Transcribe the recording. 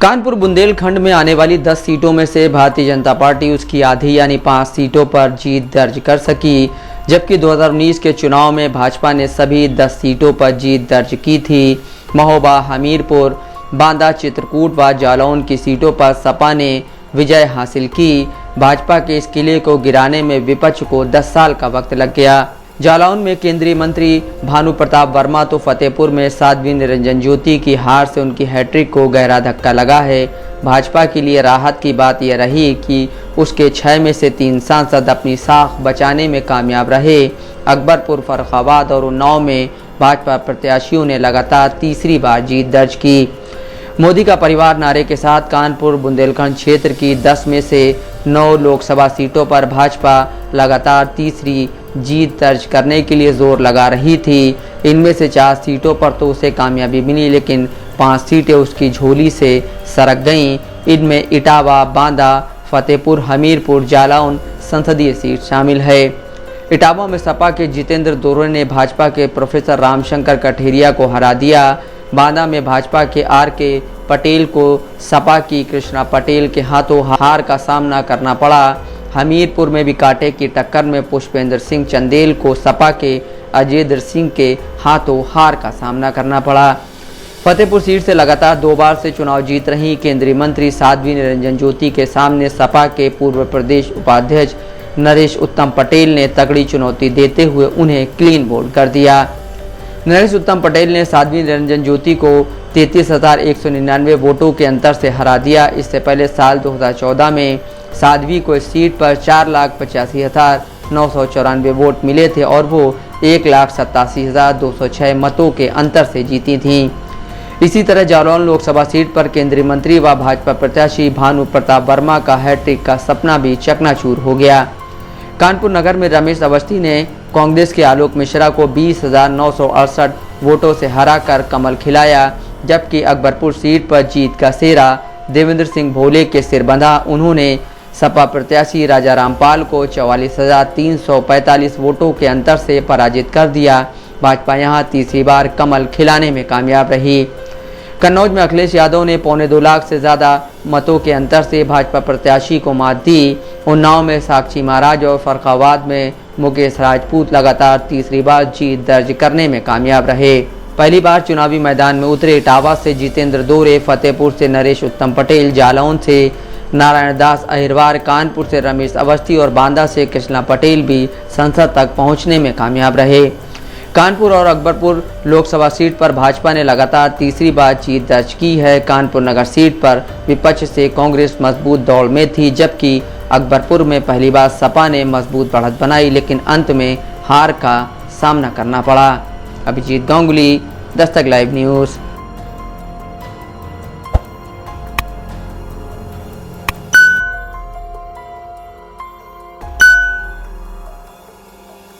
कानपुर बुंदेलखंड में आने वाली 10 सीटों में से भारतीय जनता पार्टी उसकी आधी यानी 5 सीटों पर जीत दर्ज कर सकी, जबकि 2019 के चुनाव में भाजपा ने सभी 10 सीटों पर जीत दर्ज की थी। महोबा, हमीरपुर, बांदा, चित्रकूट व जालौन की सीटों पर सपा ने विजय हासिल की। भाजपा के इस किले को गिराने में विपक्ष को 10 साल का वक्त लग गया। जालौन में केंद्रीय मंत्री भानु प्रताप वर्मा तो फतेहपुर में साध्वी निरंजन ज्योति की हार से उनकी हैट्रिक को गहरा धक्का लगा है। भाजपा के लिए राहत की बात यह रही कि उसके 6 में से 3 सांसद अपनी साख बचाने में कामयाब रहे। अकबरपुर, फर्रुखाबाद और उन्नाव में भाजपा प्रत्याशियों ने लगातार तीसरी बार जीत दर्ज की। मोदी का परिवार नारे के साथ कानपुर बुंदेलखंड क्षेत्र की 10 में से 9 लोकसभा सीटों पर भाजपा लगातार तीसरी जीत दर्ज करने के लिए जोर लगा रही थी। इनमें से 4 सीटों पर तो उसे कामयाबी मिली, लेकिन 5 सीटें उसकी झोली से सरक गईं। इनमें इटावा, बांदा, फतेहपुर, हमीरपुर, जालौन संसदीय सीट शामिल है। इटावा में सपा के जितेंद्र दोरे ने भाजपा के प्रोफेसर रामशंकर कठेरिया को हरा दिया। बांदा में भाजपा के आर.के. पटेल को सपा की कृष्णा पटेल के हाथों हार का सामना करना पड़ा। हमीरपुर में भी कांटे की टक्कर में पुष्पेंद्र सिंह चंदेल को सपा के अजयेंद्र सिंह के हाथों हार का सामना करना पड़ा। फतेहपुर सीट से लगातार 2 बार से चुनाव जीत रही केंद्रीय मंत्री साध्वी निरंजन ज्योति के सामने सपा के पूर्व प्रदेश उपाध्यक्ष नरेश उत्तम पटेल ने तगड़ी चुनौती देते हुए उन्हें क्लीन बोल्ड कर दिया। नरेश उत्तम पटेल ने साध्वी निरंजन ज्योति को 33,199 वोटों के अंतर से हरा दिया। इससे पहले साल 2014 में साध्वी को इस सीट पर 4,85,994 वोट मिले थे और वो 1,87,206 मतों के अंतर से जीती थीं। इसी तरह जालौन लोकसभा सीट पर केंद्रीय मंत्री व भाजपा प्रत्याशी भानु प्रताप वर्मा का हैट्रिक का सपना भी चकनाचूर हो गया। कानपुर नगर में रमेश अवस्थी ने कांग्रेस के आलोक मिश्रा को 20,968 वोटों से हराकर कमल खिलाया, जबकि अकबरपुर सीट पर जीत का सेहरा देवेंद्र सिंह भोले के सिर बंधा। उन्होंने सपा प्रत्याशी राजा रामपाल को 44,345 वोटों के अंतर से पराजित कर दिया। भाजपा यहां तीसरी बार कमल खिलाने में कामयाब रही। कन्नौज में अखिलेश यादव ने 2.25 लाख से ज़्यादा मतों के अंतर से भाजपा प्रत्याशी को मात दी। उन्नाव में साक्षी महाराज और फर्रुखाबाद में मुकेश राजपूत लगातार तीसरी बार जीत दर्ज करने में कामयाब रहे। पहली बार चुनावी मैदान में उतरे इटावा से जितेंद्र दोरे, फतेहपुर से नरेश उत्तम पटेल, जालौन से नारायण दास अहिरवार, कानपुर से रमेश अवस्थी और बांदा से कृष्णा पटेल भी संसद तक पहुंचने में कामयाब रहे। कानपुर और अकबरपुर लोकसभा सीट पर भाजपा ने लगातार तीसरी बार जीत दर्ज की है। कानपुर नगर सीट पर विपक्ष से कांग्रेस मजबूत दौड़ में थी, जबकि अकबरपुर में पहली बार सपा ने मजबूत बढ़त बनाई, लेकिन अंत में हार का सामना करना पड़ा। Abhijit Ganguly, Dastak live news.